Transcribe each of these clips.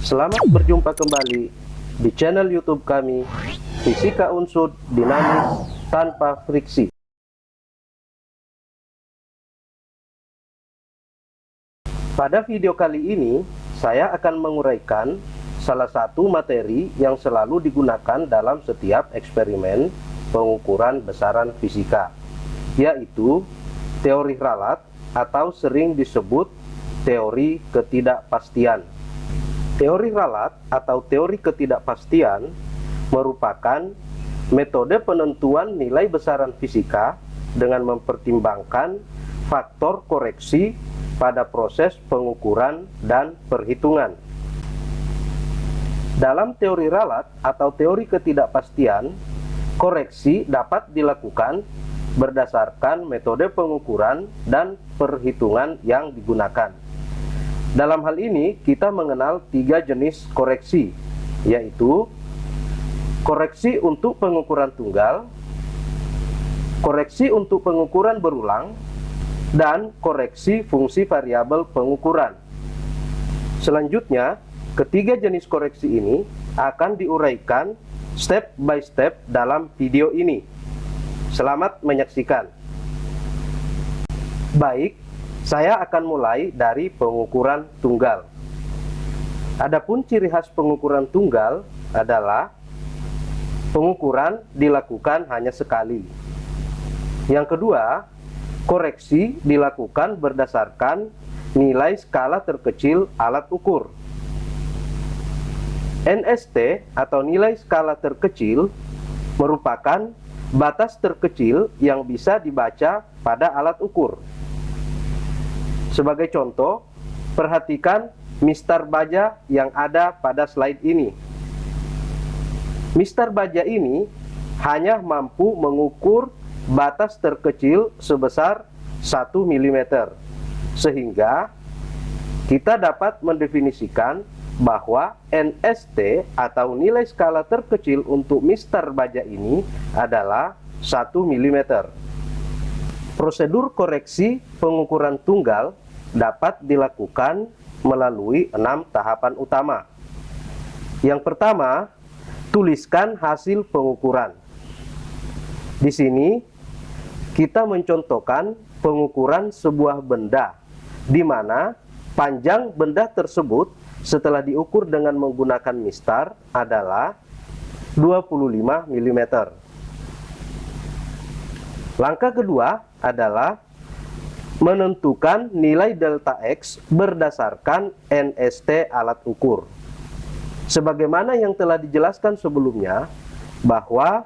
Selamat berjumpa kembali di channel YouTube kami, Fisika Unsur Dinamis Tanpa Friksi. Pada video kali ini, saya akan menguraikan salah satu materi yang selalu digunakan dalam setiap eksperimen pengukuran besaran fisika, yaitu teori ralat atau sering disebut teori ketidakpastian. Teori ralat atau teori ketidakpastian merupakan metode penentuan nilai besaran fisika dengan mempertimbangkan faktor koreksi pada proses pengukuran dan perhitungan. Dalam teori ralat atau teori ketidakpastian, koreksi dapat dilakukan berdasarkan metode pengukuran dan perhitungan yang digunakan. Dalam hal ini, kita mengenal 3 jenis koreksi, yaitu koreksi untuk pengukuran tunggal, koreksi untuk pengukuran berulang, dan koreksi fungsi variabel pengukuran. Selanjutnya, ketiga jenis koreksi ini akan diuraikan step by step dalam video ini. Selamat menyaksikan. Baik, saya akan mulai dari pengukuran tunggal. Adapun ciri khas pengukuran tunggal adalah pengukuran dilakukan hanya sekali. Yang kedua, koreksi dilakukan berdasarkan nilai skala terkecil alat ukur. NST atau nilai skala terkecil merupakan batas terkecil yang bisa dibaca pada alat ukur. Sebagai contoh, perhatikan mistar baja yang ada pada slide ini. Mistar baja ini hanya mampu mengukur batas terkecil sebesar 1 mm, sehingga kita dapat mendefinisikan bahwa NST atau nilai skala terkecil untuk mistar baja ini adalah 1 mm. Prosedur koreksi pengukuran tunggal dapat dilakukan melalui 6 tahapan utama. Yang pertama, tuliskan hasil pengukuran. Di sini kita mencontohkan pengukuran sebuah benda, di mana panjang benda tersebut setelah diukur dengan menggunakan mistar adalah 25 mm. Langkah kedua adalah menentukan nilai delta X berdasarkan NST alat ukur. Sebagaimana yang telah dijelaskan sebelumnya, bahwa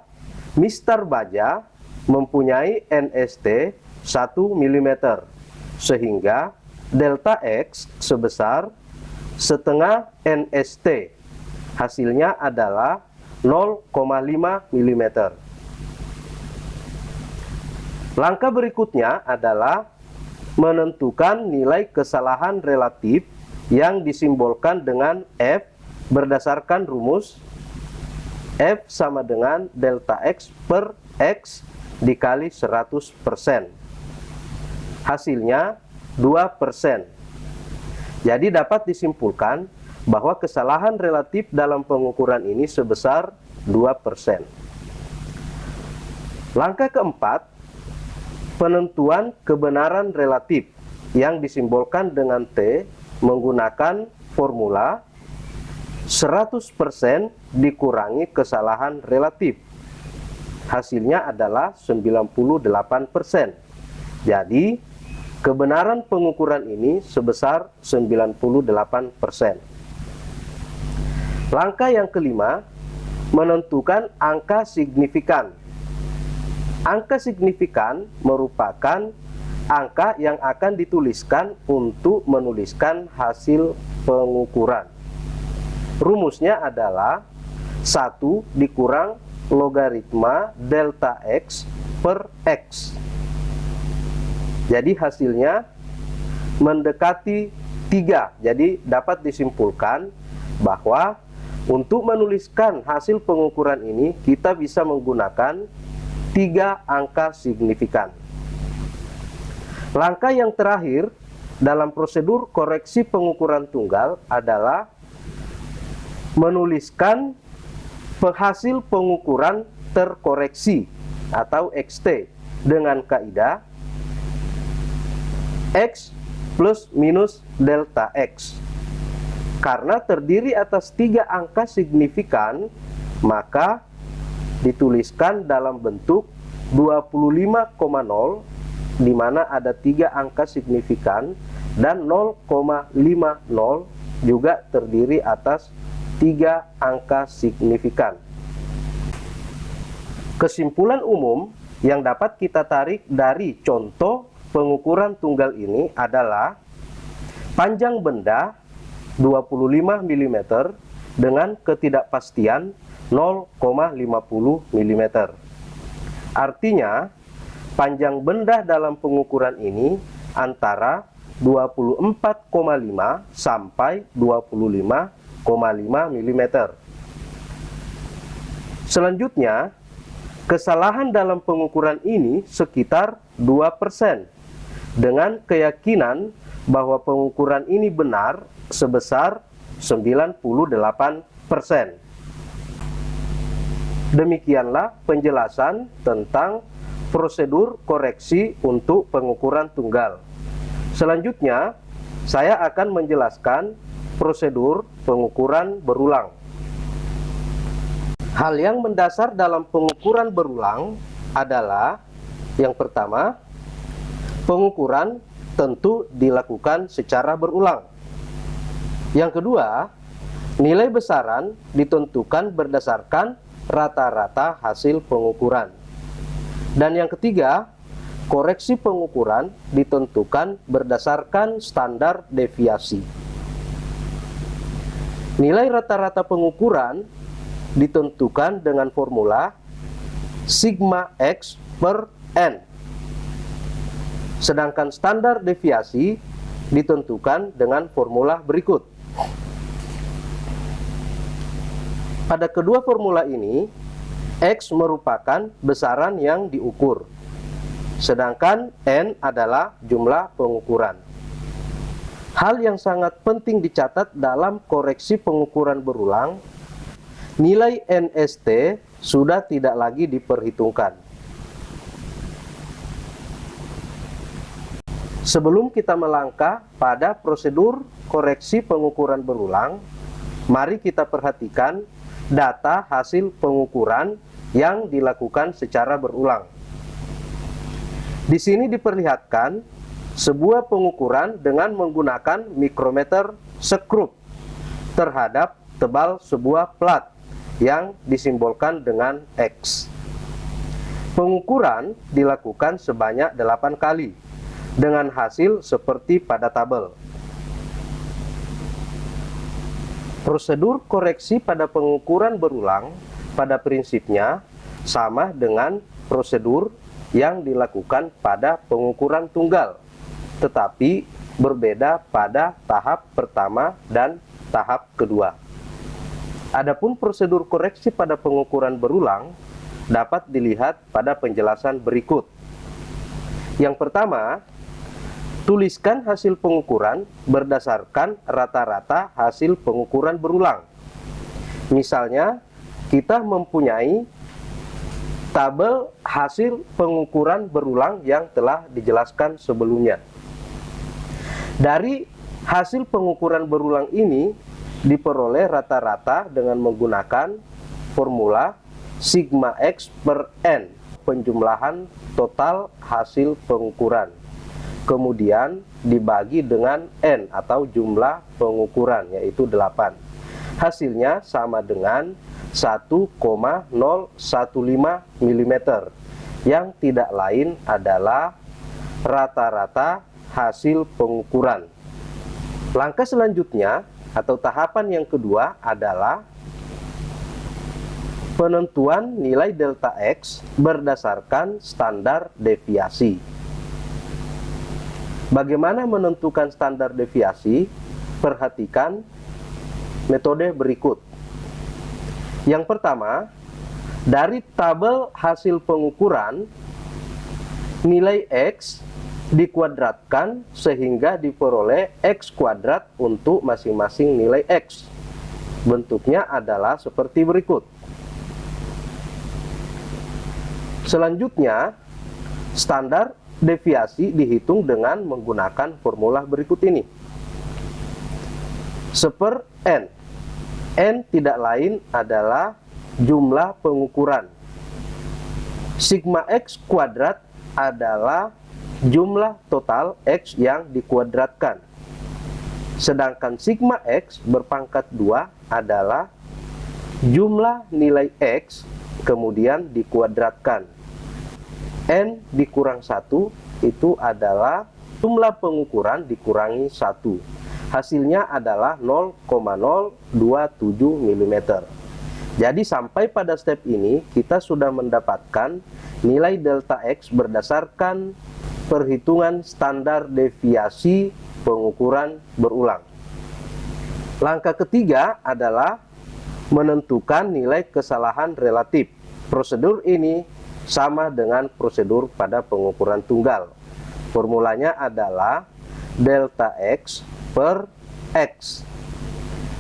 mistar baja mempunyai NST 1 mm, sehingga delta X sebesar setengah NST. Hasilnya adalah 0,5 mm. Langkah berikutnya adalah menentukan nilai kesalahan relatif yang disimbolkan dengan F berdasarkan rumus F sama dengan delta X per X dikali 100%. Hasilnya 2%. Jadi dapat disimpulkan bahwa kesalahan relatif dalam pengukuran ini sebesar 2%. Langkah keempat, penentuan kebenaran relatif yang disimbolkan dengan T menggunakan formula 100% dikurangi kesalahan relatif. Hasilnya adalah 98%. Jadi, kebenaran pengukuran ini sebesar 98%. Langkah yang kelima, menentukan angka signifikan. Angka signifikan merupakan angka yang akan dituliskan untuk menuliskan hasil pengukuran. Rumusnya adalah 1 dikurang logaritma delta X per X. Jadi hasilnya mendekati 3. Jadi dapat disimpulkan bahwa untuk menuliskan hasil pengukuran ini kita bisa menggunakan 3 angka signifikan. Langkah yang terakhir dalam prosedur koreksi pengukuran tunggal adalah menuliskan hasil pengukuran terkoreksi atau XT dengan kaidah X plus minus delta X. Karena terdiri atas 3 angka signifikan, maka dituliskan dalam bentuk 25,0 di mana ada 3 angka signifikan dan 0,50 juga terdiri atas 3 angka signifikan. Kesimpulan umum yang dapat kita tarik dari contoh pengukuran tunggal ini adalah panjang benda 25 mm dengan ketidakpastian 0,50 mm. Artinya, panjang benda dalam pengukuran ini antara 24,5 sampai 25,5 mm. Selanjutnya, kesalahan dalam pengukuran ini sekitar 2%, dengan keyakinan bahwa pengukuran ini benar sebesar 98%. Demikianlah penjelasan tentang prosedur koreksi untuk pengukuran tunggal. Selanjutnya, saya akan menjelaskan prosedur pengukuran berulang. Hal yang mendasar dalam pengukuran berulang adalah yang pertama, pengukuran tentu dilakukan secara berulang. Yang kedua, nilai besaran ditentukan berdasarkan rata-rata hasil pengukuran. Dan yang ketiga, koreksi pengukuran ditentukan berdasarkan standar deviasi. Nilai rata-rata pengukuran ditentukan dengan formula sigma X per N. Sedangkan standar deviasi ditentukan dengan formula berikut. Pada kedua formula ini, X merupakan besaran yang diukur, sedangkan N adalah jumlah pengukuran. Hal yang sangat penting dicatat dalam koreksi pengukuran berulang, nilai NST sudah tidak lagi diperhitungkan. Sebelum kita melangkah pada prosedur koreksi pengukuran berulang, mari kita perhatikan data hasil pengukuran yang dilakukan secara berulang. Di sini diperlihatkan sebuah pengukuran dengan menggunakan mikrometer skrup terhadap tebal sebuah plat yang disimbolkan dengan X. Pengukuran dilakukan sebanyak 8 kali dengan hasil seperti pada tabel. Prosedur koreksi pada pengukuran berulang pada prinsipnya sama dengan prosedur yang dilakukan pada pengukuran tunggal, tetapi berbeda pada tahap pertama dan tahap kedua. Adapun prosedur koreksi pada pengukuran berulang dapat dilihat pada penjelasan berikut. Yang pertama, tuliskan hasil pengukuran berdasarkan rata-rata hasil pengukuran berulang. Misalnya, kita mempunyai tabel hasil pengukuran berulang yang telah dijelaskan sebelumnya. Dari hasil pengukuran berulang ini diperoleh rata-rata dengan menggunakan formula sigma X per N, penjumlahan total hasil pengukuran. Kemudian dibagi dengan N atau jumlah pengukuran, yaitu 8. Hasilnya sama dengan 1,015 mm, yang tidak lain adalah rata-rata hasil pengukuran. Langkah selanjutnya atau tahapan yang kedua adalah penentuan nilai delta X berdasarkan standar deviasi. Bagaimana menentukan standar deviasi? Perhatikan metode berikut. Yang pertama, dari tabel hasil pengukuran, nilai X dikuadratkan sehingga diperoleh X kuadrat untuk masing-masing nilai X. Bentuknya adalah seperti berikut. Selanjutnya, standar deviasi dihitung dengan menggunakan formula berikut ini. 1/n. N tidak lain adalah jumlah pengukuran. Sigma X kuadrat adalah jumlah total X yang dikuadratkan. Sedangkan sigma X berpangkat 2 adalah jumlah nilai X kemudian dikuadratkan. N dikurang 1 itu adalah jumlah pengukuran dikurangi 1. Hasilnya adalah 0,027 mm. Jadi sampai pada step ini kita sudah mendapatkan nilai delta X berdasarkan perhitungan standar deviasi pengukuran berulang. Langkah ketiga adalah menentukan nilai kesalahan relatif. Prosedur ini sama dengan prosedur pada pengukuran tunggal. Formulanya adalah delta X per X.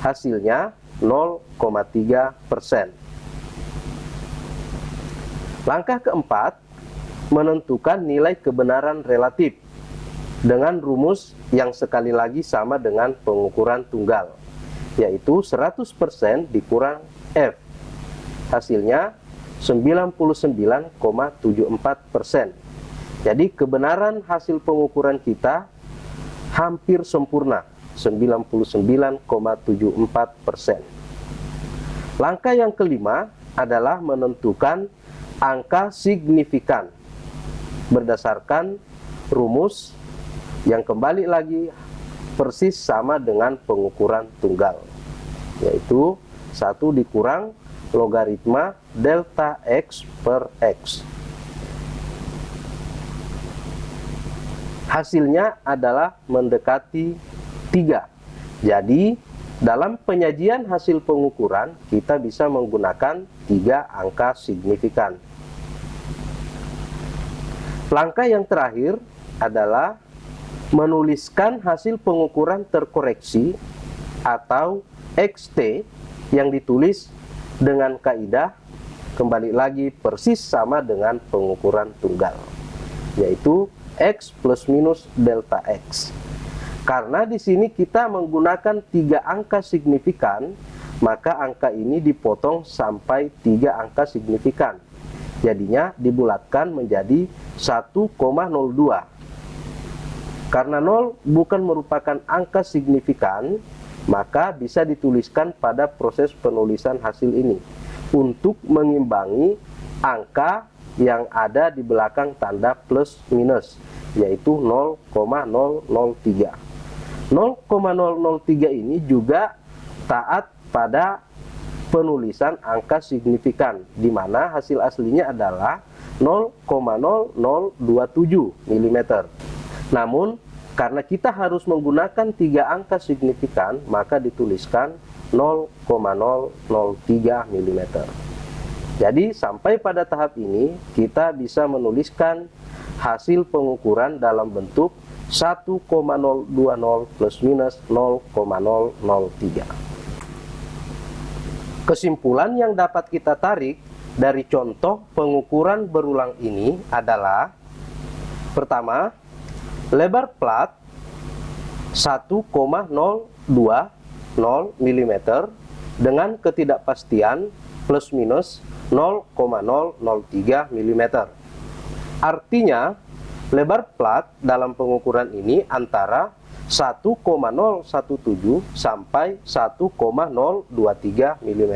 Hasilnya 0,3%. Langkah keempat, menentukan nilai kebenaran relatif dengan rumus yang sekali lagi sama dengan pengukuran tunggal, yaitu 100% dikurang F. Hasilnya 99,74%. Jadi kebenaran hasil pengukuran kita hampir sempurna, 99,74%. Langkah yang kelima adalah menentukan angka signifikan berdasarkan rumus yang kembali lagi persis sama dengan pengukuran tunggal, yaitu 1 dikurang logaritma delta X per X. Hasilnya adalah mendekati 3. Jadi dalam penyajian hasil pengukuran kita bisa menggunakan 3 angka signifikan. Langkah yang terakhir adalah menuliskan hasil pengukuran terkoreksi atau XT yang ditulis dengan kaidah kembali lagi persis sama dengan pengukuran tunggal, yaitu X plus minus delta X. Karena di sini kita menggunakan 3 angka signifikan, maka angka ini dipotong sampai 3 angka signifikan. Jadinya dibulatkan menjadi 1,02. Karena 0 bukan merupakan angka signifikan, maka bisa dituliskan pada proses penulisan hasil ini untuk mengimbangi angka yang ada di belakang tanda plus minus, yaitu 0,003. 0,003 ini juga taat pada penulisan angka signifikan, di mana hasil aslinya adalah 0,0027 mm. Namun karena kita harus menggunakan 3 angka signifikan, maka dituliskan 0,003 mm. Jadi sampai pada tahap ini kita bisa menuliskan hasil pengukuran dalam bentuk 1,020 plus minus 0,003. Kesimpulan yang dapat kita tarik dari contoh pengukuran berulang ini adalah: pertama, lebar plat 1,020 mm dengan ketidakpastian plus minus 0,003 mm. Artinya, lebar plat dalam pengukuran ini antara 1,017 sampai 1,023 mm.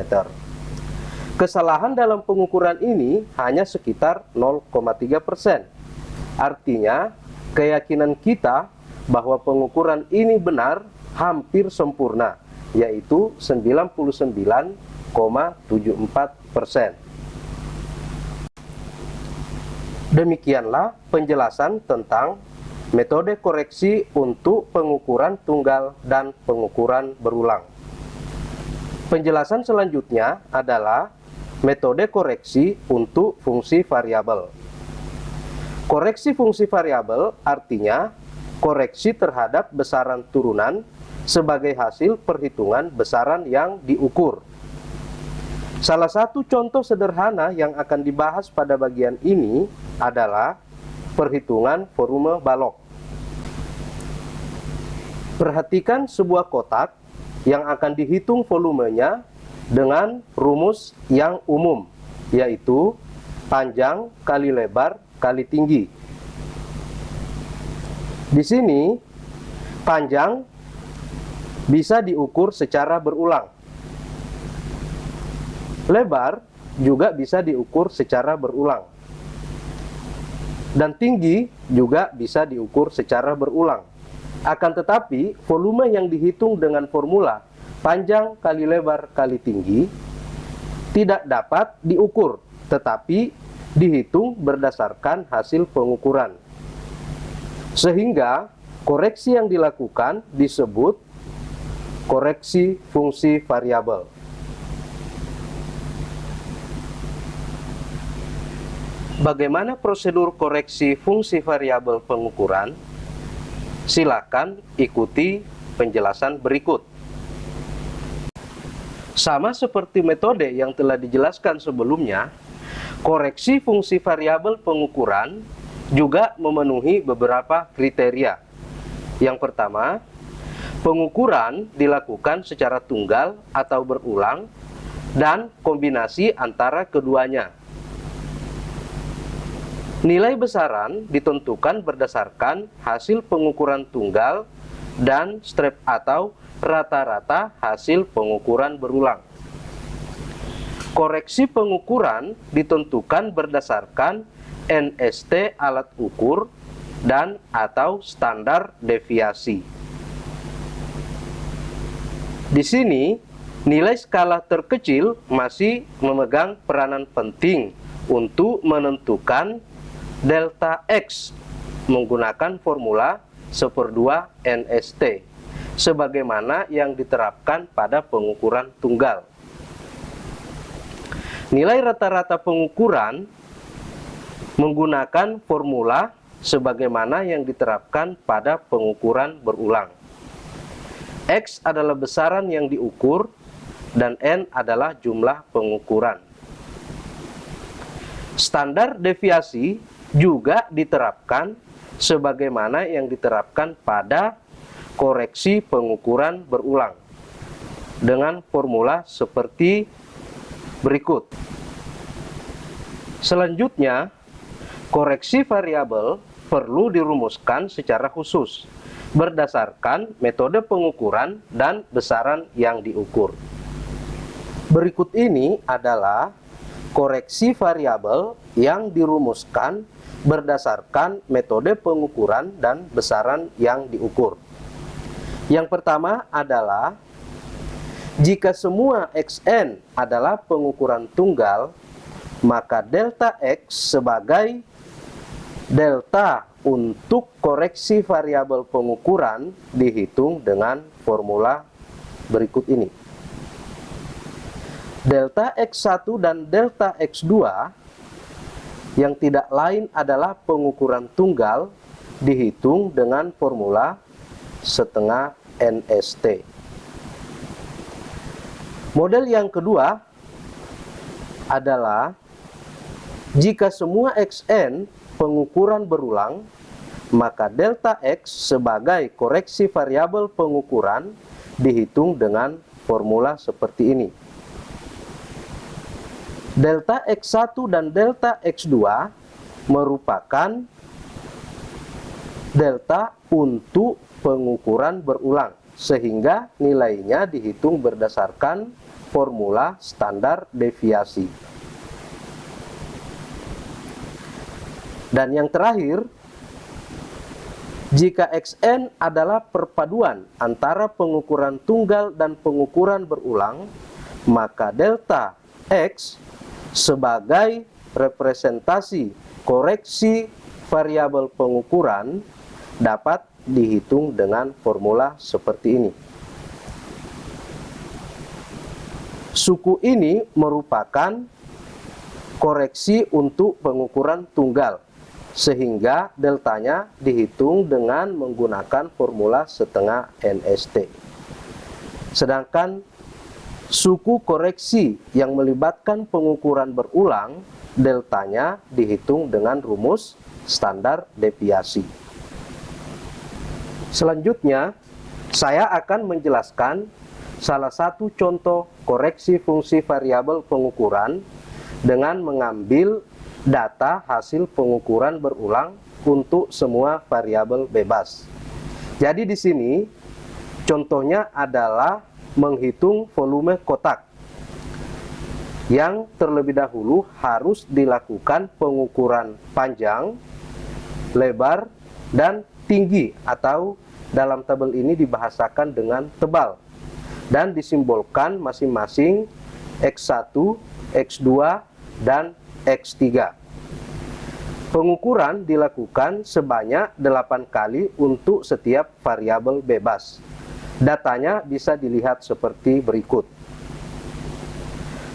Kesalahan dalam pengukuran ini hanya sekitar 0,3%. Artinya, keyakinan kita bahwa pengukuran ini benar hampir sempurna, yaitu 99,74%. Demikianlah penjelasan tentang metode koreksi untuk pengukuran tunggal dan pengukuran berulang. Penjelasan selanjutnya adalah metode koreksi untuk fungsi variabel. Koreksi fungsi variabel artinya koreksi terhadap besaran turunan sebagai hasil perhitungan besaran yang diukur. Salah satu contoh sederhana yang akan dibahas pada bagian ini adalah perhitungan volume balok. Perhatikan sebuah kotak yang akan dihitung volumenya dengan rumus yang umum, yaitu panjang kali lebar kali tinggi. Di sini, panjang bisa diukur secara berulang. Lebar juga bisa diukur secara berulang. Dan tinggi juga bisa diukur secara berulang. Akan tetapi, volume yang dihitung dengan formula panjang kali lebar kali tinggi tidak dapat diukur, tetapi dihitung berdasarkan hasil pengukuran. Sehingga koreksi yang dilakukan disebut koreksi fungsi variabel. Bagaimana prosedur koreksi fungsi variabel pengukuran? Silakan ikuti penjelasan berikut. Sama seperti metode yang telah dijelaskan sebelumnya, koreksi fungsi variabel pengukuran juga memenuhi beberapa kriteria. Yang pertama, pengukuran dilakukan secara tunggal atau berulang dan kombinasi antara keduanya. Nilai besaran ditentukan berdasarkan hasil pengukuran tunggal dan strep atau rata-rata hasil pengukuran berulang. Koreksi pengukuran ditentukan berdasarkan NST alat ukur dan atau standar deviasi. Di sini, nilai skala terkecil masih memegang peranan penting untuk menentukan delta X menggunakan formula 1/2 NST sebagaimana yang diterapkan pada pengukuran tunggal. Nilai rata-rata pengukuran menggunakan formula sebagaimana yang diterapkan pada pengukuran berulang. X adalah besaran yang diukur dan N adalah jumlah pengukuran. Standar deviasi juga diterapkan sebagaimana yang diterapkan pada koreksi pengukuran berulang dengan formula seperti berikut. Selanjutnya, koreksi variabel perlu dirumuskan secara khusus berdasarkan metode pengukuran dan besaran yang diukur. Berikut ini adalah koreksi variabel yang dirumuskan berdasarkan metode pengukuran dan besaran yang diukur. Yang pertama adalah jika semua Xn adalah pengukuran tunggal, maka delta X sebagai delta untuk koreksi variabel pengukuran dihitung dengan formula berikut ini. Delta X1 dan delta X2 yang tidak lain adalah pengukuran tunggal dihitung dengan formula setengah NST. Model yang kedua adalah jika semua Xn pengukuran berulang, maka delta X sebagai koreksi variabel pengukuran dihitung dengan formula seperti ini. Delta X1 dan delta X2 merupakan delta untuk pengukuran berulang, sehingga nilainya dihitung berdasarkan formula standar deviasi. Dan yang terakhir, jika Xn adalah perpaduan antara pengukuran tunggal dan pengukuran berulang, maka delta X sebagai representasi koreksi variabel pengukuran dapat dihitung dengan formula seperti ini. Suku ini merupakan koreksi untuk pengukuran tunggal, sehingga deltanya dihitung dengan menggunakan formula setengah NST. Sedangkan suku koreksi yang melibatkan pengukuran berulang, deltanya dihitung dengan rumus standar deviasi. Selanjutnya, saya akan menjelaskan salah satu contoh koreksi fungsi variabel pengukuran dengan mengambil data hasil pengukuran berulang untuk semua variabel bebas. Jadi di sini contohnya adalah menghitung volume kotak, yang terlebih dahulu harus dilakukan pengukuran panjang, lebar, dan tinggi, atau dalam tabel ini dibahasakan dengan tebal, dan disimbolkan masing-masing X1, X2, dan X3. Pengukuran dilakukan sebanyak 8 kali untuk setiap variabel bebas. Datanya bisa dilihat seperti berikut.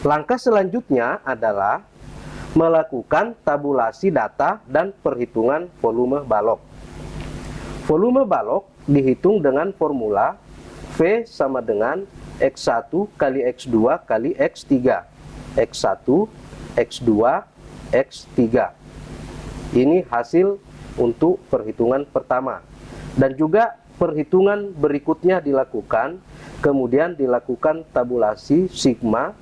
Langkah selanjutnya adalah melakukan tabulasi data dan perhitungan volume balok. Volume balok dihitung dengan formula V sama dengan X1 kali X2 kali X3. X1, X2, X3. Ini hasil untuk perhitungan pertama. Dan juga perhitungan berikutnya dilakukan, kemudian dilakukan tabulasi sigma,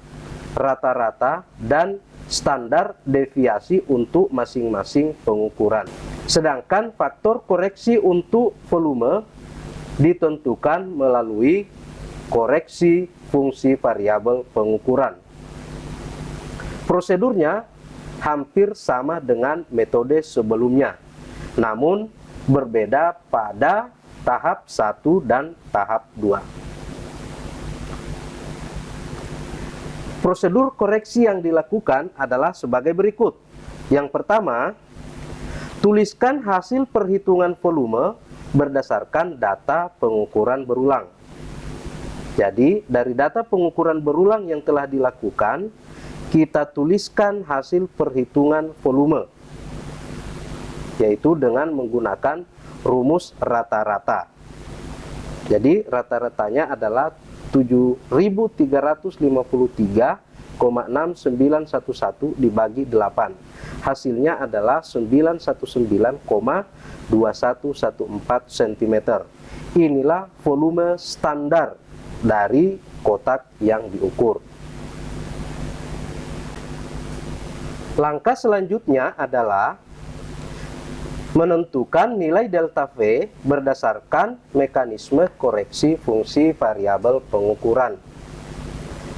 rata-rata, dan standar deviasi untuk masing-masing pengukuran. Sedangkan faktor koreksi untuk volume ditentukan melalui koreksi fungsi variabel pengukuran. Prosedurnya hampir sama dengan metode sebelumnya, namun berbeda pada tahap 1 dan tahap 2. Prosedur koreksi yang dilakukan adalah sebagai berikut. Yang pertama, tuliskan hasil perhitungan volume berdasarkan data pengukuran berulang. Jadi, dari data pengukuran berulang yang telah dilakukan, kita tuliskan hasil perhitungan volume, yaitu dengan menggunakan rumus rata-rata. Jadi rata-ratanya adalah 7.353,6911 dibagi 8. Hasilnya adalah 919,2114 cm. Inilah volume standar dari kotak yang diukur. Langkah selanjutnya adalah menentukan nilai delta V berdasarkan mekanisme koreksi fungsi variabel pengukuran.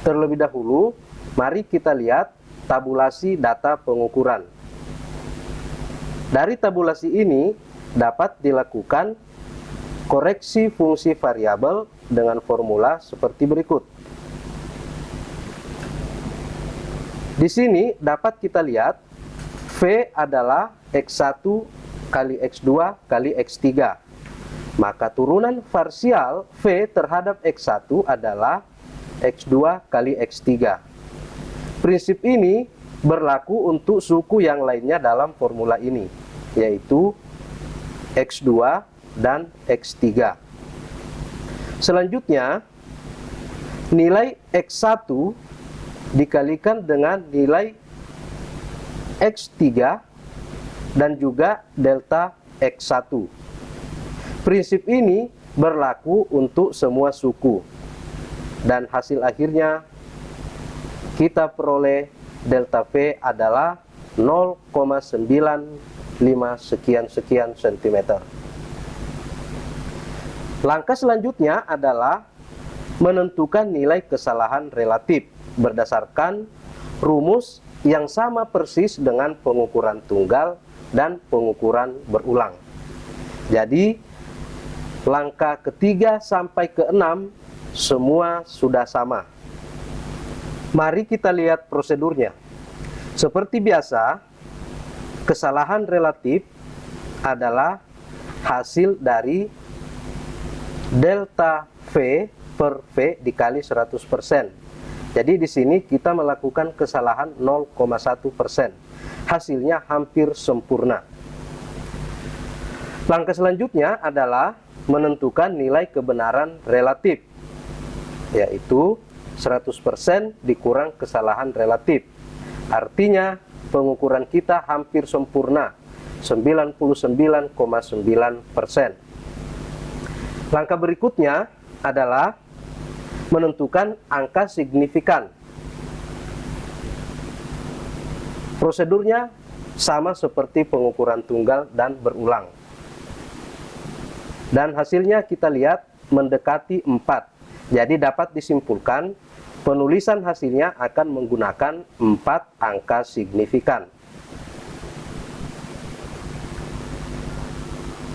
Terlebih dahulu, mari kita lihat tabulasi data pengukuran. Dari tabulasi ini dapat dilakukan koreksi fungsi variabel dengan formula seperti berikut. Di sini dapat kita lihat V adalah X1 kali X2 kali X3. Maka turunan parsial V terhadap X1 adalah X2 kali X3. Prinsip ini berlaku untuk suku yang lainnya dalam formula ini, yaitu X2 dan X3. Selanjutnya, nilai X1 dikalikan dengan nilai X3 dan juga delta X1. Prinsip ini berlaku untuk semua suku. Dan hasil akhirnya kita peroleh delta V adalah 0,95 sekian cm. Langkah selanjutnya adalah menentukan nilai kesalahan relatif berdasarkan rumus yang sama persis dengan pengukuran tunggal dan pengukuran berulang. Jadi, langkah ketiga sampai ke-6 semua sudah sama. Mari kita lihat prosedurnya. Seperti biasa, kesalahan relatif adalah hasil dari delta V per V dikali 100%. Jadi di sini kita melakukan kesalahan 0,1%. Hasilnya hampir sempurna. Langkah selanjutnya adalah menentukan nilai kebenaran relatif, yaitu 100% dikurang kesalahan relatif. Artinya pengukuran kita hampir sempurna, 99,9%. Langkah berikutnya adalah menentukan angka signifikan. Prosedurnya sama seperti pengukuran tunggal dan berulang. Dan hasilnya kita lihat mendekati 4. Jadi dapat disimpulkan penulisan hasilnya akan menggunakan 4 angka signifikan.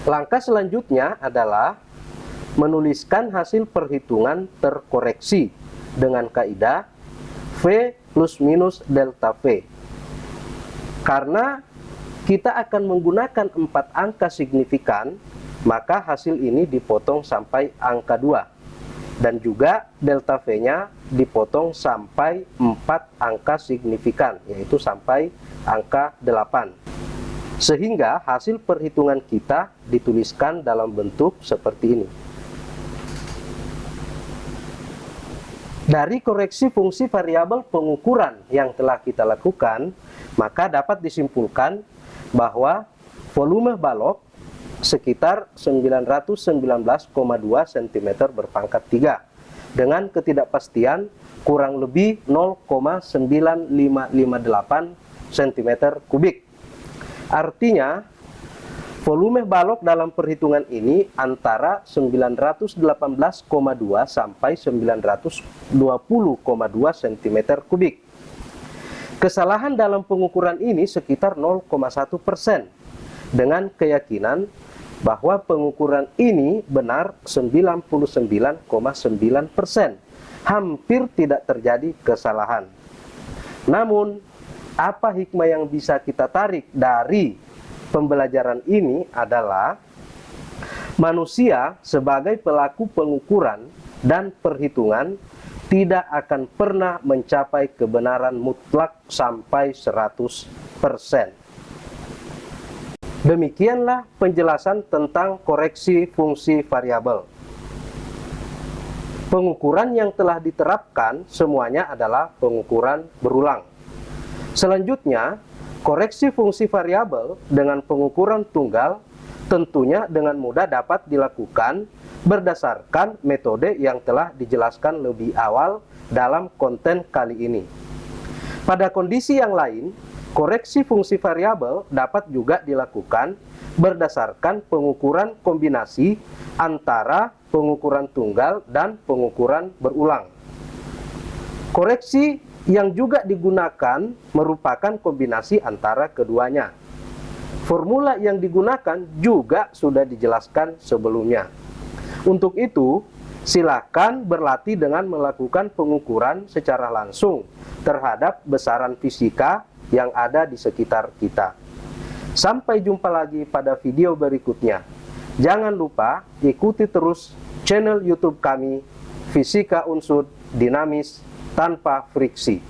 Langkah selanjutnya adalah menuliskan hasil perhitungan terkoreksi dengan kaidah V plus minus delta V. Karena kita akan menggunakan 4 angka signifikan, maka hasil ini dipotong sampai angka 2. Dan juga delta V-nya dipotong sampai 4 angka signifikan, yaitu sampai angka 8. Sehingga hasil perhitungan kita dituliskan dalam bentuk seperti ini. Dari koreksi fungsi variabel pengukuran yang telah kita lakukan, maka dapat disimpulkan bahwa volume balok sekitar 919,2 cm berpangkat 3 dengan ketidakpastian kurang lebih 0,9558 cm kubik. Artinya volume balok dalam perhitungan ini antara 918,2 sampai 920,2 cm kubik. Kesalahan dalam pengukuran ini sekitar 0,1% dengan keyakinan bahwa pengukuran ini benar 99,9%. Hampir tidak terjadi kesalahan. Namun, apa hikmah yang bisa kita tarik dari pembelajaran ini adalah manusia sebagai pelaku pengukuran dan perhitungan tidak akan pernah mencapai kebenaran mutlak sampai 100%. Demikianlah penjelasan tentang koreksi fungsi variabel. Pengukuran yang telah diterapkan semuanya adalah pengukuran berulang. Selanjutnya, koreksi fungsi variabel dengan pengukuran tunggal tentunya dengan mudah dapat dilakukan berdasarkan metode yang telah dijelaskan lebih awal dalam konten kali ini. Pada kondisi yang lain, koreksi fungsi variabel dapat juga dilakukan berdasarkan pengukuran kombinasi antara pengukuran tunggal dan pengukuran berulang. Koreksi yang juga digunakan merupakan kombinasi antara keduanya. Formula yang digunakan juga sudah dijelaskan sebelumnya. Untuk itu, silakan berlatih dengan melakukan pengukuran secara langsung terhadap besaran fisika yang ada di sekitar kita. Sampai jumpa lagi pada video berikutnya. Jangan lupa ikuti terus channel YouTube kami, Fisika Unsur Dinamis Tanpa Friksi.